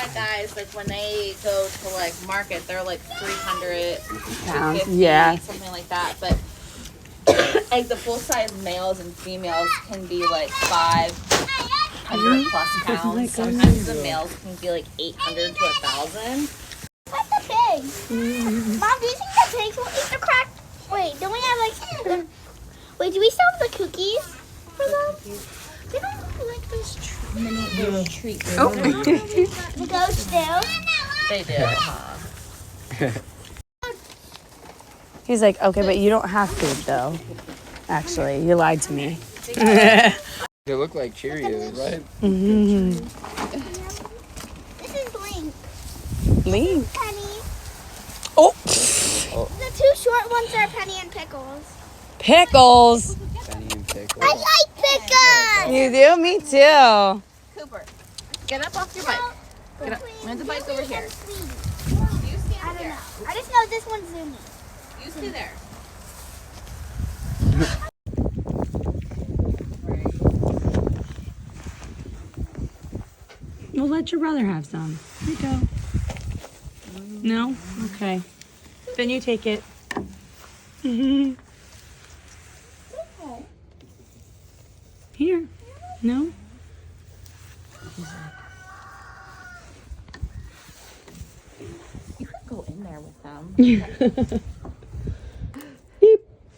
full-fed guys, like when they go to like market, they're like 300 Pounds. 250, Yeah. something like that. But like the full-size males and females can be like 500 plus pounds. Sometimes the males can be like 800 to 1,000. What's the pig? Mom, do you think the pigs will eat the crack? Wait, don't we have like wait, do we still have the cookies for them? They don't like those Little treats. Oh. the goats do. They do, huh? He's like, okay, but you don't have food though. Actually, you lied to me. They look like Cheerios, right? Mm-hmm. This is Link. Lean. Penny. Oh, The two short ones are Penny and Pickles. pickles. Penny and pickles. I like pickles. You do? Me too. Cooper, get up off your bike. Get up. There's a bike over here. You stand I don't there. know. I just know this one's zoomy. You stay there. We'll let your brother have some. Here you go. No? Okay. Then you take it. Here. No? You could go in there with them. Beep.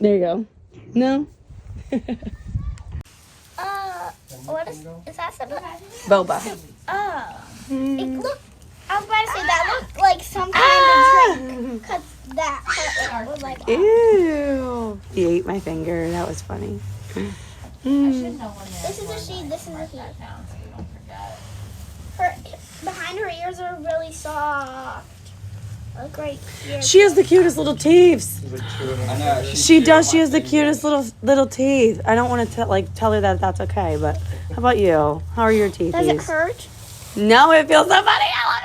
There you go. No? What is that something? Boba. Oh. It looked, I was about to say that looked like some kind of drink. Cause that part was like, Ew. He ate my finger. That was funny. I should know when this is a she, this is a he. that down so you don't forget. Her, behind her ears are really soft. Like right here. She has the cutest little teeth. I know. She does. She has the cutest little teeth. I don't want to tell her that that's okay. But how about you? How are your teeth? Does it hurt? No, it feels so funny. I love